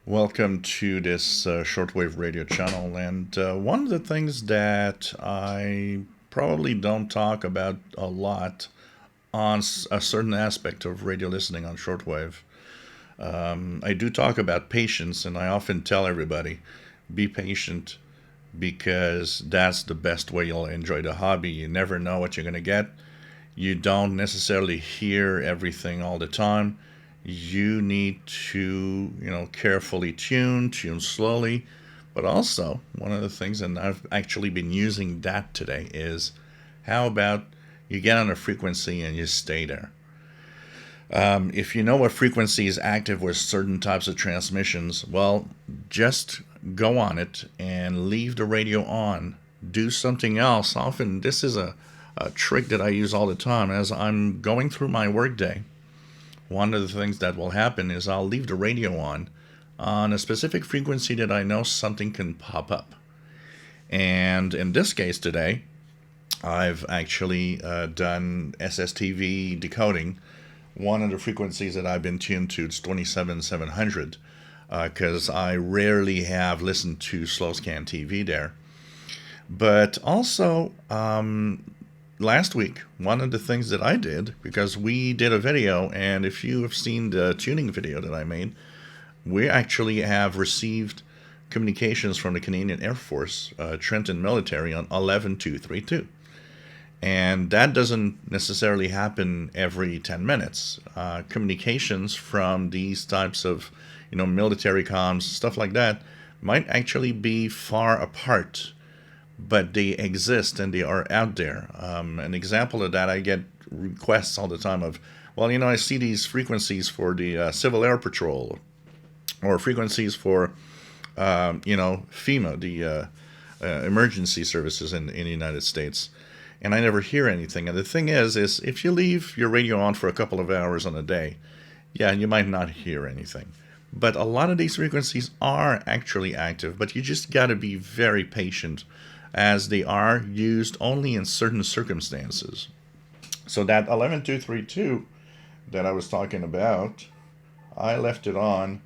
Welcome to this Shortwave radio channel. And one of the things that I probably don't talk about a lot on a certain aspect of radio listening on shortwave, I do talk about patience, and I often tell everybody be patient because that's the best way you'll enjoy the hobby. You never know what you're going to get. You don't necessarily hear everything all the time. You need to, carefully tune slowly. But also, one of the things, and I've actually been using that today, is how about you get on a frequency and you stay there? If you know what frequency is active with certain types of transmissions, well, just go on it and leave the radio on. Do something else. Often, this is a trick that I use all the time as I'm going through my workday. One of the things that will happen is I'll leave the radio on a specific frequency that I know something can pop up. And in this case today, I've actually done SSTV decoding. One of the frequencies that I've been tuned to is 27700 because I rarely have listened to slow scan TV there. But also, last week, one of the things that I did, because we did a video, and if you have seen the tuning video that I made, we actually have received communications from the Canadian Air Force, Trenton Military, on 11232. And that doesn't necessarily happen every 10 minutes. Communications from these types of, military comms, stuff like that, might actually be far apart, but they exist and they are out there. An example of that, I get requests all the time of, well, I see these frequencies for the Civil Air Patrol, or frequencies for, FEMA, the emergency services in the United States. And I never hear anything. And the thing is if you leave your radio on for a couple of hours on a day, yeah, you might not hear anything. But a lot of these frequencies are actually active, but you just got to be very patient as they are used only in certain circumstances. So that 11232 that I was talking about, I left it on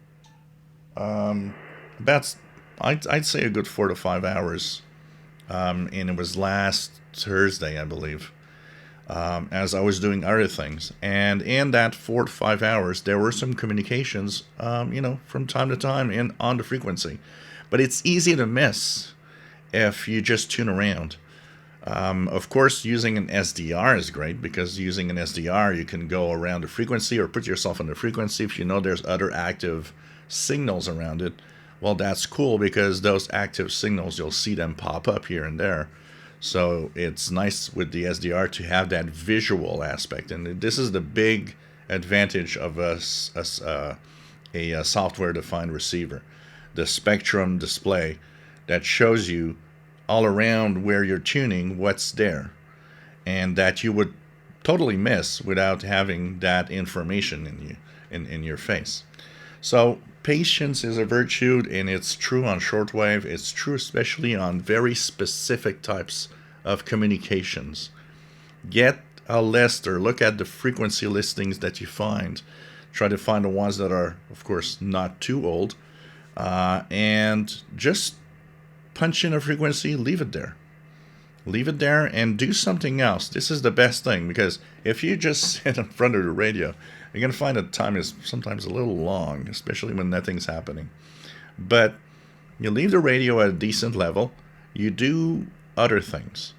about, I'd say a good 4 to 5 hours. And it was last Thursday, I believe, as I was doing other things. And in that 4 to 5 hours, there were some communications, from time to time on the frequency. But it's easy to miss if you just tune around. Of course, using an SDR is great because using an SDR, you can go around the frequency or put yourself on the frequency if you know there's other active signals around it. Well, that's cool because those active signals, you'll see them pop up here and there. So it's nice with the SDR to have that visual aspect. And this is the big advantage of a software-defined receiver. The spectrum display that shows you all around where you're tuning what's there. And that you would totally miss without having that information in your face. So patience is a virtue, and it's true on shortwave. It's true especially on very specific types of communications. Get a list or look at the frequency listings that you find. Try to find the ones that are, of course, not too old. And just punch in a frequency, leave it there. Leave it there and do something else. This is the best thing because if you just sit in front of the radio, you're going to find that time is sometimes a little long, especially when nothing's happening. But you leave the radio at a decent level, you do other things.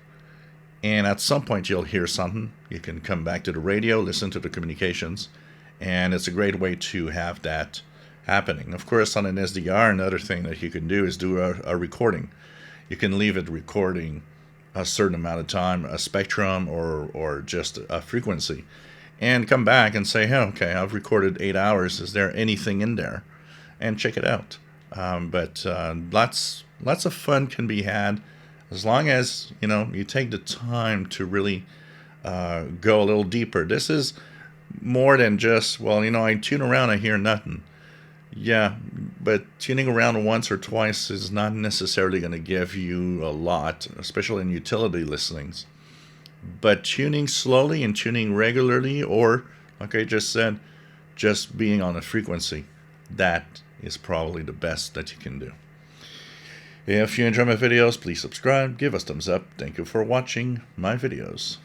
And at some point you'll hear something. You can come back to the radio, listen to the communications, and it's a great way to have that happening. Of course, on an SDR, another thing that you can do is do a recording. You can leave it recording a certain amount of time, a spectrum or just a frequency, and come back and say, hey, okay, I've recorded 8 hours. Is there anything in there? And check it out. But lots of fun can be had as long as you take the time to really go a little deeper. This is more than just, well, I tune around, I hear nothing. Yeah, but tuning around once or twice is not necessarily going to give you a lot, especially in utility listenings. But tuning slowly and tuning regularly, or like I just said, just being on a frequency, that is probably the best that you can do. If you enjoy my videos, please subscribe, give us thumbs up. Thank you for watching my videos.